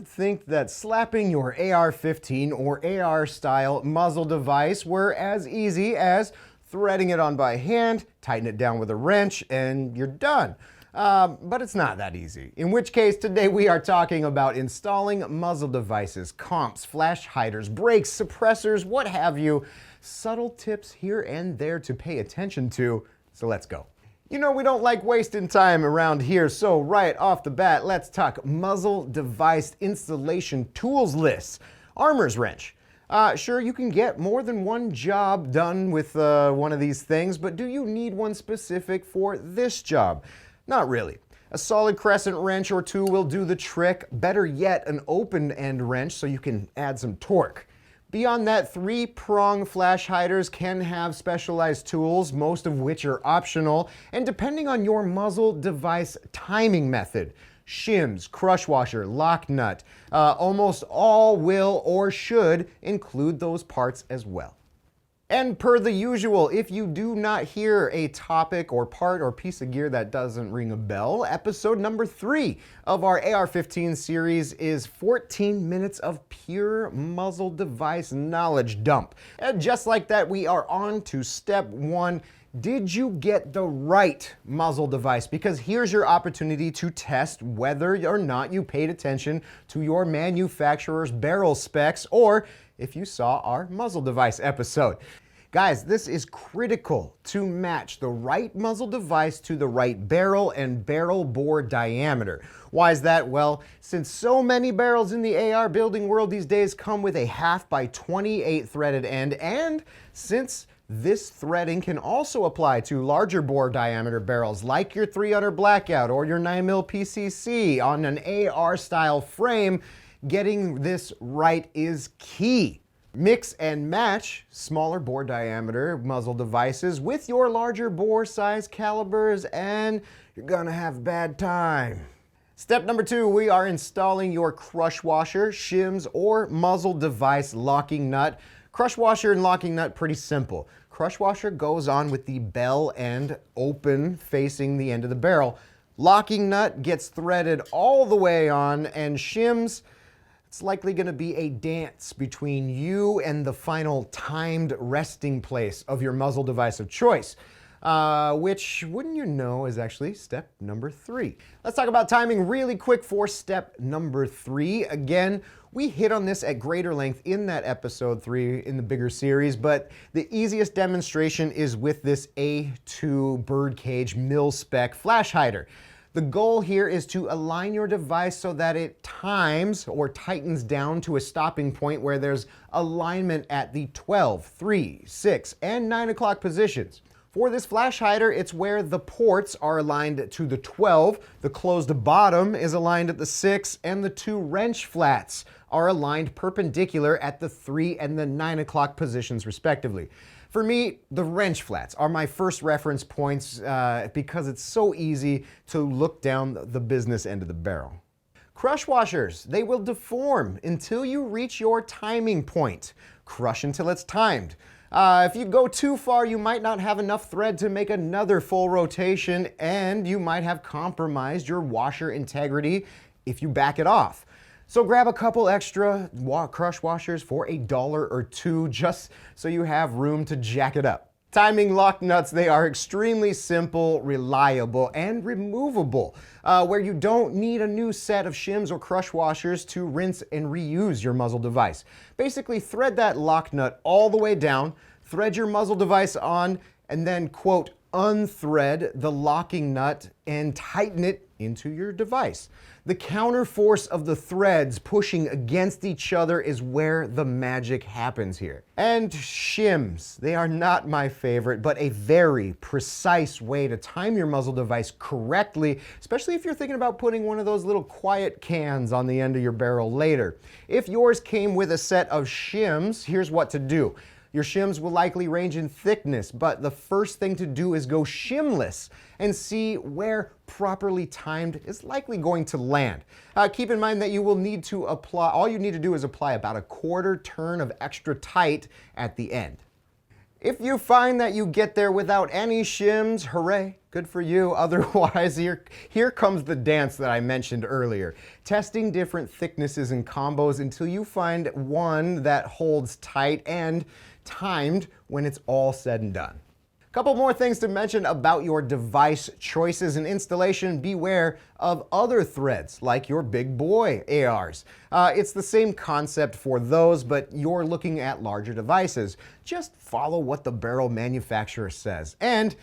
think that slapping your AR-15 or AR-Style muzzle device were as easy as threading it on by hand, tighten it down with a wrench, and you're done. But it's not that easy. In which case, today we are talking about installing muzzle devices, comps, flash hiders, brakes, suppressors, what have you. Subtle tips here and there to pay attention to, so let's go. You know we don't like wasting time around here, so right off the bat, let's talk muzzle device installation tools lists. Armor's wrench. Sure, you can get more than one job done with one of these things, but do you need one specific for this job? Not really. A solid crescent wrench or two will do the trick. Better yet, an open end wrench so you can add some torque. Beyond that, 3-prong flash hiders can have specialized tools, most of which are optional, and depending on your muzzle device timing method, shims, crush washer, lock nut, almost all will or should include those parts as well. And per the usual, if you do not hear a topic or part or piece of gear that doesn't ring a bell, episode number 3 of our AR-15 series is 14 minutes of pure muzzle device knowledge dump. And just like that, we are on to step 1. Did you get the right muzzle device? Because here's your opportunity to test whether or not you paid attention to your manufacturer's barrel specs, or if you saw our muzzle device episode. Guys, this is critical to match the right muzzle device to the right barrel and barrel bore diameter. Why is that? Well, since so many barrels in the AR building world these days come with a 1/2x28 threaded end, and since this threading can also apply to larger bore diameter barrels like your 300 Blackout or your 9mm PCC on an AR style frame, getting this right is key. Mix and match smaller bore diameter muzzle devices with your larger bore size calibers and you're gonna have a bad time. Step number 2, we are installing your crush washer, shims, or muzzle device locking nut. Crush washer and locking nut, pretty simple. Crush washer goes on with the bell end open facing the end of the barrel. Locking nut gets threaded all the way on, and shims, it's likely going to be a dance between you and the final timed resting place of your muzzle device of choice, which, wouldn't you know, is actually step number 3. Let's talk about timing really quick for step number 3. Again, we hit on this at greater length in that episode 3 in the bigger series, but the easiest demonstration is with this A2 birdcage mil-spec flash hider. The goal here is to align your device so that it times or tightens down to a stopping point where there's alignment at the 12, 3, 6, and 9 o'clock positions. For this flash hider, it's where the ports are aligned to the 12, the closed bottom is aligned at the 6, and the 2 wrench flats are aligned perpendicular at the 3 and the 9 o'clock positions respectively. For me, the wrench flats are my first reference points because it's so easy to look down the business end of the barrel. Crush washers, they will deform until you reach your timing point. Crush until it's timed. If you go too far, you might not have enough thread to make another full rotation, and you might have compromised your washer integrity if you back it off. So grab a couple extra crush washers for $1 or $2 just so you have room to jack it up. Timing lock nuts, they are extremely simple, reliable, and removable, where you don't need a new set of shims or crush washers to rinse and reuse your muzzle device. Basically, thread that lock nut all the way down, thread your muzzle device on, and then, quote, unthread the locking nut and tighten it into your device. The counterforce of the threads pushing against each other is where the magic happens here. And shims, they are not my favorite, but a very precise way to time your muzzle device correctly, especially if you're thinking about putting one of those little quiet cans on the end of your barrel later. If yours came with a set of shims, here's what to do. Your shims will likely range in thickness, but the first thing to do is go shimless and see where properly timed is likely going to land. Keep in mind that you will need to apply, all you need to do is apply about a 1/4 turn of extra tight at the end. If you find that you get there without any shims, hooray, good for you. Otherwise, here comes the dance that I mentioned earlier. Testing different thicknesses and combos until you find one that holds tight and timed when it's all said and done. Couple more things to mention about your device choices and installation. Beware of other threads like your big boy ARs. It's the same concept for those, but you're looking at larger devices. Just follow what the barrel manufacturer says. And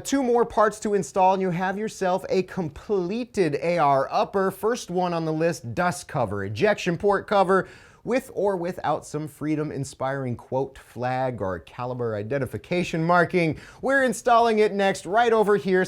2 more parts to install and you have yourself a completed AR upper. First one on the list, dust cover, ejection port cover, with or without some freedom-inspiring quote flag or caliber identification marking. We're installing it next right over here.